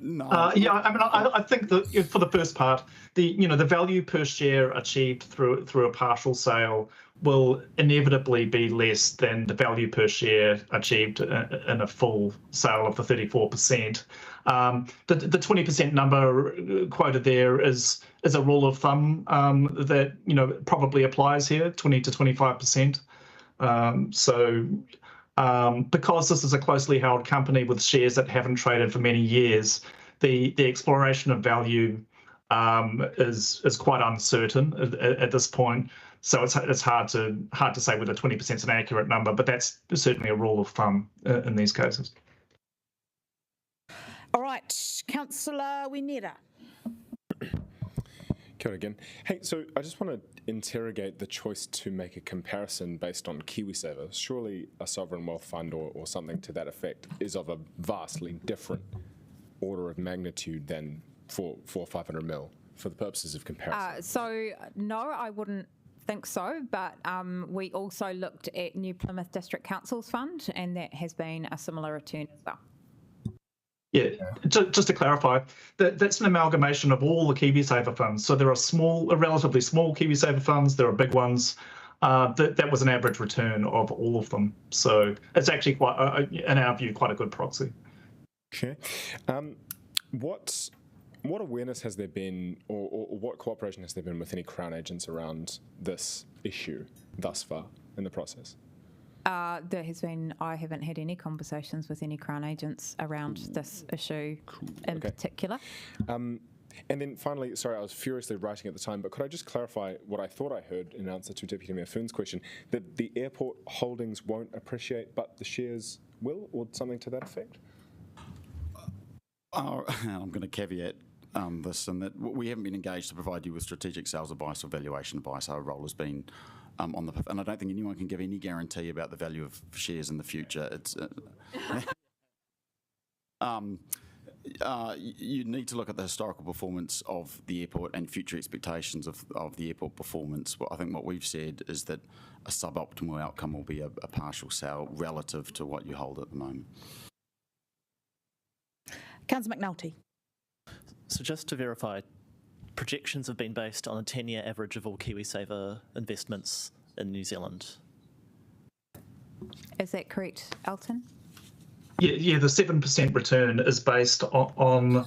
No. I think that for the first part, the value per share achieved through a partial sale will inevitably be less than the value per share achieved in a full sale of the 34%. The 20% number quoted there is a rule of thumb that probably applies here, 20 to 25%. Because this is a closely held company with shares that haven't traded for many years, the exploration of value is quite uncertain at this point. So it's hard to say whether 20% is an accurate number, but that's certainly a rule of thumb in these cases. All right, Councillor Winera. Kia ora again. Hey, so I just want to interrogate the choice to make a comparison based on KiwiSaver. Surely a sovereign wealth fund or something to that effect is of a vastly different order of magnitude than for 500 mil for the purposes of comparison. So no, I wouldn't think so, but we also looked at New Plymouth District Council's fund, and that has been a similar return as well. Yeah, just to clarify, that's an amalgamation of all the KiwiSaver funds. So there are relatively small KiwiSaver funds, there are big ones. That was an average return of all of them. So it's actually quite, in our view, quite a good proxy. Okay. What awareness has there been, or what cooperation has there been with any Crown agents around this issue thus far in the process? There has been, I haven't had any conversations with any Crown agents around this issue in particular. And then finally, sorry, I was furiously writing at the time, but could I just clarify what I thought I heard in answer to Deputy Mayor Foon's question, that the airport holdings won't appreciate, but the shares will, or something to that effect? I'm going to caveat this, and that we haven't been engaged to provide you with strategic sales advice or valuation advice. Our role has been on the, and I don't think anyone can give any guarantee about the value of shares in the future. It's you need to look at the historical performance of the airport and future expectations of the airport performance. Well, I think what we've said is that a suboptimal outcome will be a partial sale relative to what you hold at the moment. Councillor McNulty. So just to verify, projections have been based on a 10-year average of all KiwiSaver investments in New Zealand. Is that correct, Elton? Yeah, the 7% return is based on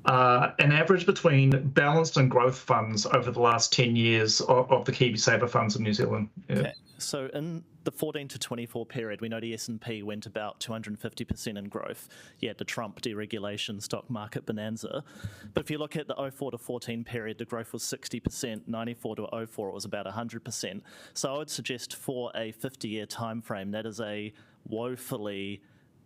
an average between balanced and growth funds over the last 10 years of the KiwiSaver funds in New Zealand. Yeah. Okay. So in the 14 to 24 period, we know the S&P went about 250% in growth. You had the Trump deregulation stock market bonanza. But if you look at the 04 to 14 period, the growth was 60%. 94 to 04, it was about 100%. So I would suggest for a 50-year time frame, that is a woefully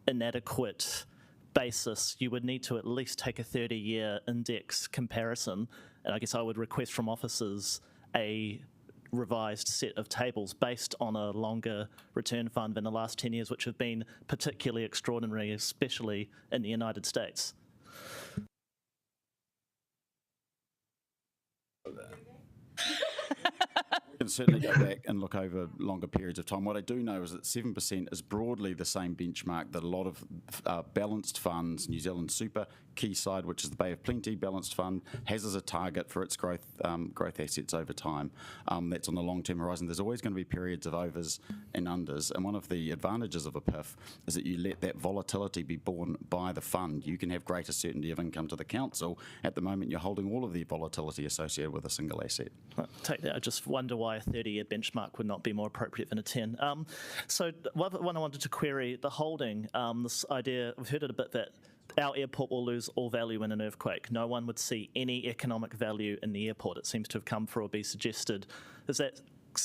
inadequate basis. You would need to at least take a 30-year index comparison. And I guess I would request from officers a revised set of tables based on a longer return fund than the last 10 years, which have been particularly extraordinary, especially in the United States. You can certainly go back and look over longer periods of time. What I do know is that 7% is broadly the same benchmark that a lot of balanced funds, New Zealand Super, Quayside, which is the Bay of Plenty balanced fund, has as a target for its growth assets over time. That's on the long-term horizon. There's always going to be periods of overs and unders, and one of the advantages of a PIF is that you let that volatility be borne by the fund. You can have greater certainty of income to the council. At the moment, you're holding all of the volatility associated with a single asset. Take that. I just wonder why a 30-year benchmark would not be more appropriate than a 10. So one I wanted to query, the holding, this idea, we've heard it a bit that our airport will lose all value in an earthquake. No one would see any economic value in the airport. It seems to have come through or be suggested. Is that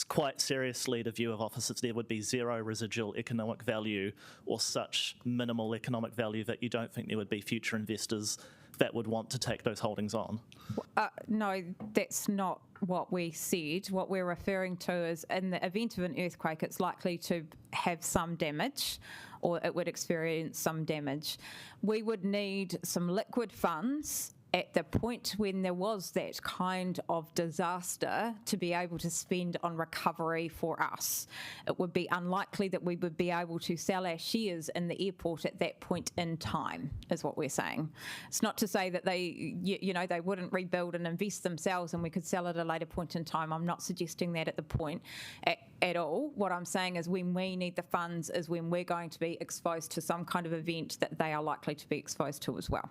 quite seriously the view of officers? There would be zero residual economic value or such minimal economic value that you don't think there would be future investors that would want to take those holdings on? No, that's not what we said. What we're referring to is in the event of an earthquake, it's likely to have some damage or it would experience some damage. We would need some liquid funds at the point when there was that kind of disaster to be able to spend on recovery for us. It would be unlikely that we would be able to sell our shares in the airport at that point in time, is what we're saying. It's not to say that they, they wouldn't rebuild and invest themselves and we could sell at a later point in time. I'm not suggesting that at the point at all. What I'm saying is when we need the funds is when we're going to be exposed to some kind of event that they are likely to be exposed to as well.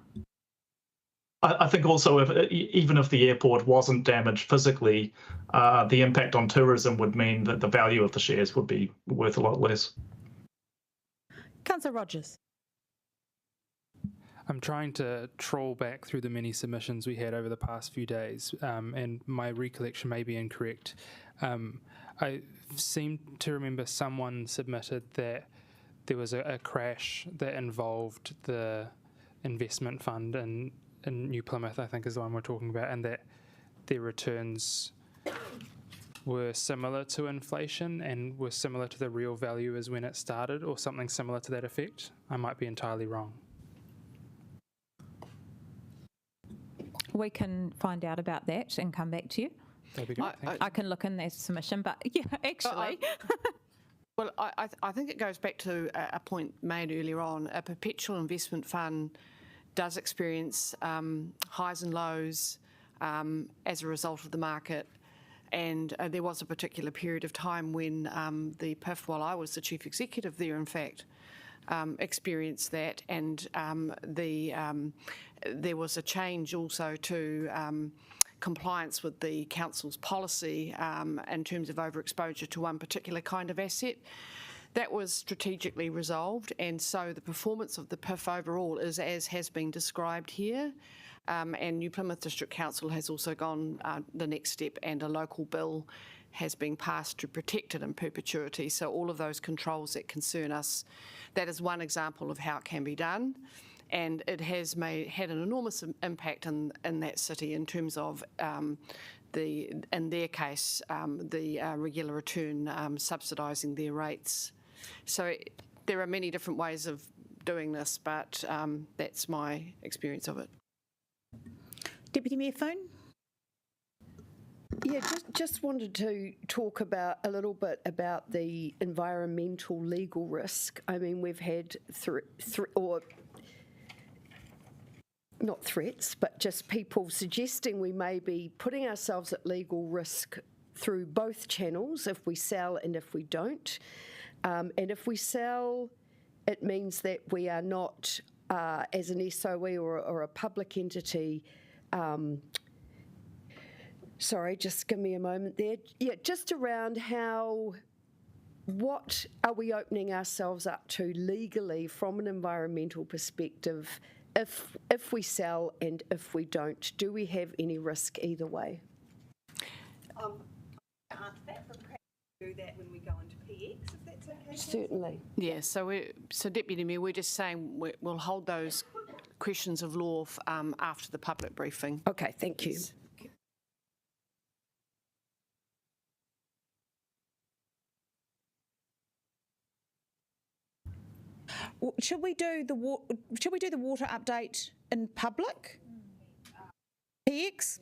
I think also even if the airport wasn't damaged physically, the impact on tourism would mean that the value of the shares would be worth a lot less. Councillor Rogers. I'm trying to trawl back through the many submissions we had over the past few days, and my recollection may be incorrect. I seem to remember someone submitted that there was a crash that involved the investment fund in New Plymouth, I think is the one we're talking about, and that their returns were similar to inflation and were similar to the real value as when it started, or something similar to that effect. I might be entirely wrong. We can find out about that and come back to you. That'd be good. Thank you. I can look in their submission, but yeah, actually. Well, I think it goes back to a point made earlier on. A perpetual investment fund does experience highs and lows as a result of the market. And there was a particular period of time when the PIF, while I was the chief executive there, in fact, experienced that. And there was a change also to compliance with the council's policy in terms of overexposure to one particular kind of asset. That was strategically resolved, and so the performance of the PIF overall is as has been described here. And New Plymouth District Council has also gone the next step, and a local bill has been passed to protect it in perpetuity. So all of those controls that concern us, that is one example of how it can be done. And it has had an enormous impact in that city in terms of in their case, the regular return subsidising their rates. So there are many different ways of doing this, but that's my experience of it. Deputy Mayor Foon? Yeah, just wanted to talk a little bit about the environmental legal risk. I mean, we've had not threats, but just people suggesting we may be putting ourselves at legal risk through both channels, if we sell and if we don't. And if we sell, it means that we are not, as an SOE or a public entity, sorry, just give me a moment there. Yeah, just around what are we opening ourselves up to legally from an environmental perspective if we sell and if we don't? Do we have any risk either way? Answer that, but perhaps do that when we go into PX, if that's okay. Certainly. Yeah, so Deputy Mayor, we're just saying we'll hold those questions of law after the public briefing. Okay, thank you. Yes. Should we do the water update in public? PX?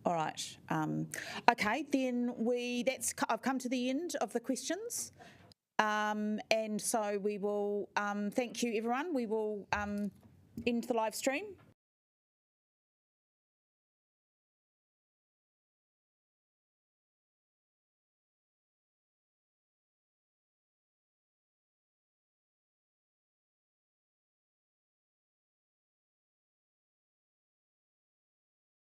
All right. Okay, then I've come to the end of the questions. And so we will thank you, everyone. We will end the live stream.